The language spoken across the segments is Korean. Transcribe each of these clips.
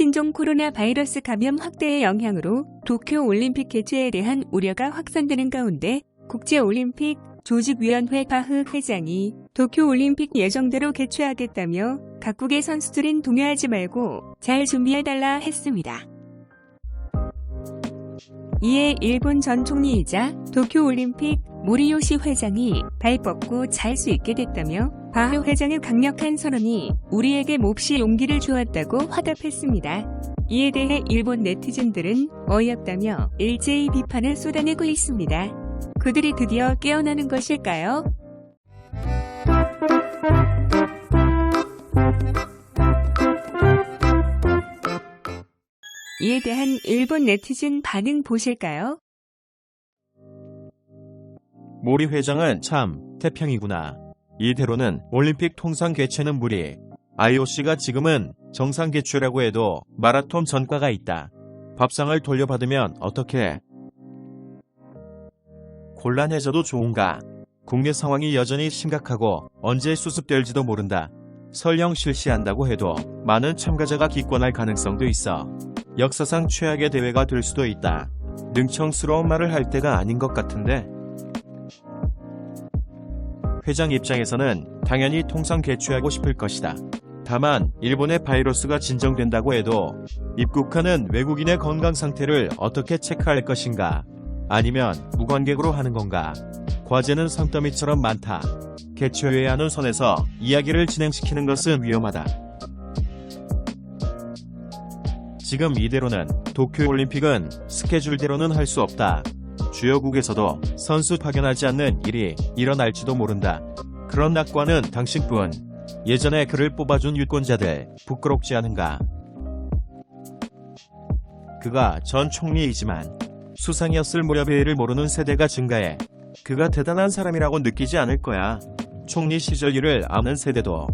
신종 코로나 바이러스 감염 확대의 영향으로 도쿄 올림픽 개최에 대한 우려가 확산되는 가운데 국제올림픽 조직위원회 바흐 회장이 도쿄 올림픽 예정대로 개최하겠다며 각국의 선수들은 동요하지 말고 잘 준비해달라 했습니다. 이에 일본 전 총리이자 도쿄 올림픽 모리요시 회장이 발 뻗고 잘 수 있게 됐다며 바흐 회장의 강력한 선언이 우리에게 몹시 용기를 주었다고 화답했습니다. 이에 대해 일본 네티즌들은 어이없다며 일제히 비판을 쏟아내고 있습니다. 그들이 드디어 깨어나는 것일까요? 이에 대한 일본 네티즌 반응 보실까요? 모리 회장은 참 태평이구나. 이대로는 올림픽 통상 개최는 무리. IOC가 지금은 정상 개최라고 해도 마라톤 전과가 있다. 밥상을 돌려받으면 어떡해? 곤란해져도 좋은가? 국내 상황이 여전히 심각하고 언제 수습될지도 모른다. 설령 실시한다고 해도 많은 참가자가 기권할 가능성도 있어. 역사상 최악의 대회가 될 수도 있다. 능청스러운 말을 할 때가 아닌 것 같은데. 회장 입장에서는 당연히 통상 개최하고 싶을 것이다. 다만 일본의 바이러스가 진정된다고 해도 입국하는 외국인의 건강 상태를 어떻게 체크할 것인가? 아니면 무관객으로 하는 건가? 과제는 산더미처럼 많다. 개최해야 하는 선에서 이야기를 진행시키는 것은 위험하다. 지금 이대로는 도쿄올림픽은 스케줄대로는 할 수 없다. 주요국에서도 선수 파견하지 않는 일이 일어날지도 모른다. 그런 낙관은 당신뿐. 예전에 그를 뽑아준 유권자들 부끄럽지 않은가? 그가 전 총리이지만 수상이었을 무렵의 일을 모르는 세대가 증가해 그가 대단한 사람이라고 느끼지 않을 거야. 총리 시절 일을 아는 세대도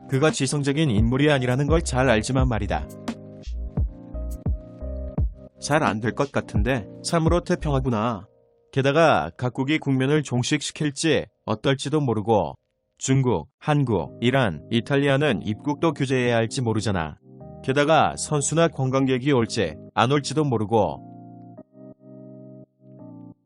그가 지성적인 인물이 아니라는 걸 잘 알지만 말이다. 잘 안 될 것 같은데 참으로 태평하구나. 게다가 각국이 국면을 종식시킬지 어떨지도 모르고 중국, 한국, 이란, 이탈리아는 입국도 규제해야 할지 모르잖아. 게다가 선수나 관광객이 올지 안 올지도 모르고.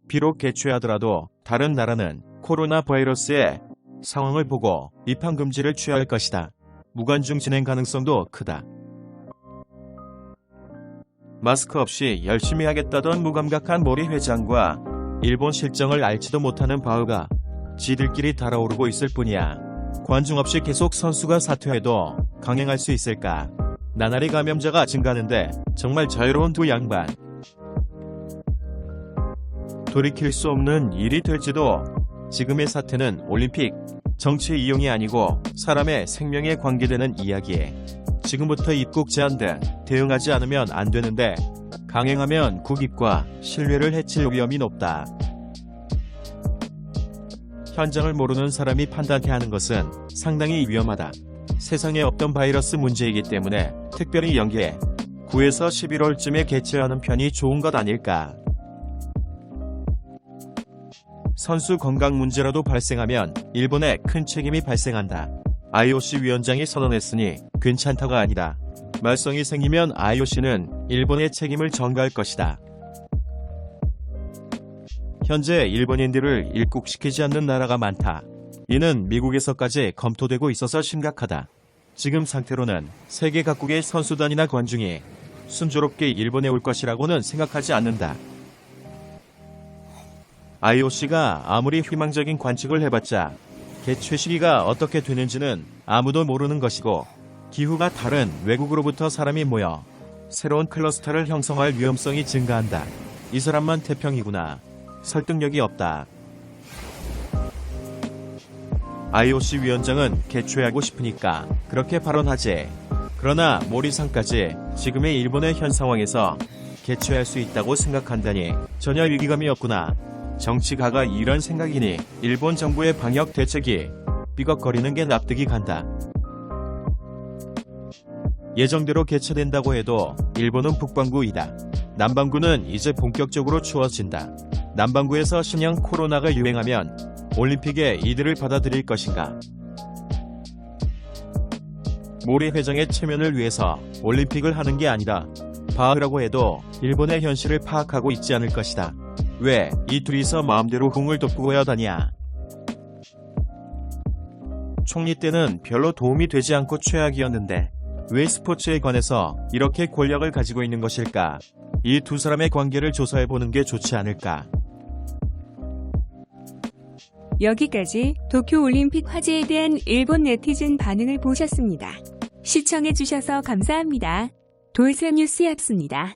비록 개최하더라도 다른 나라는 코로나 바이러스의 상황을 보고 입항 금지를 취할 것이다. 무관중 진행 가능성도 크다. 마스크 없이 열심히 하겠다던 무감각한 모리 회장과 일본 실정을 알지도 못하는 바흐가 지들끼리 달아오르고 있을 뿐이야. 관중 없이 계속 선수가 사퇴해도 강행할 수 있을까? 나날이 감염자가 증가하는데 정말 자유로운 두 양반. 돌이킬 수 없는 일이 될지도. 지금의 사태는 올림픽, 정치 이용이 아니고 사람의 생명에 관계되는 이야기에 지금부터 입국 제한 등 대응하지 않으면 안 되는데 강행하면 국익과 신뢰를 해칠 위험이 높다. 현장을 모르는 사람이 판단해야 하는 것은 상당히 위험하다. 세상에 없던 바이러스 문제이기 때문에 특별히 연기해 9에서 11월쯤에 개최하는 편이 좋은 것 아닐까. 선수 건강 문제라도 발생하면 일본에 큰 책임이 발생한다. IOC 위원장이 선언했으니 괜찮다가 아니다. 말썽이 생기면 IOC는 일본의 책임을 전가할 것이다. 현재 일본인들을 입국시키지 않는 나라가 많다. 이는 미국에서까지 검토되고 있어서 심각하다. 지금 상태로는 세계 각국의 선수단이나 관중이 순조롭게 일본에 올 것이라고는 생각하지 않는다. IOC가 아무리 희망적인 관측을 해봤자 개최 시기가 어떻게 되는지는 아무도 모르는 것이고 기후가 다른 외국으로부터 사람이 모여 새로운 클러스터를 형성할 위험성이 증가한다. 이 사람만 태평이구나. 설득력이 없다. IOC 위원장은 개최하고 싶으니까 그렇게 발언하지. 그러나 모리상까지 지금의 일본의 현 상황에서 개최할 수 있다고 생각한다니 전혀 위기감이 없구나. 정치가가 이런 생각이니 일본 정부의 방역 대책이 삐걱거리는 게 납득이 간다. 예정대로 개최된다고 해도 일본은 북반구이다. 남반구는 이제 본격적으로 추워진다. 남반구에서 신형 코로나가 유행하면 올림픽에 이들을 받아들일 것인가? 모리 회장의 체면을 위해서 올림픽을 하는 게 아니다. 바흐라고 해도 일본의 현실을 파악하고 있지 않을 것이다. 왜 이 둘이서 마음대로 공을 덮고 다냐. 총리 때는 별로 도움이 되지 않고 최악이었는데 왜 스포츠에 관해서 이렇게 권력을 가지고 있는 것일까? 이 두 사람의 관계를 조사해보는 게 좋지 않을까? 여기까지 도쿄올림픽 화제에 대한 일본 네티즌 반응을 보셨습니다. 시청해주셔서 감사합니다. 돌쇠뉴스였습니다.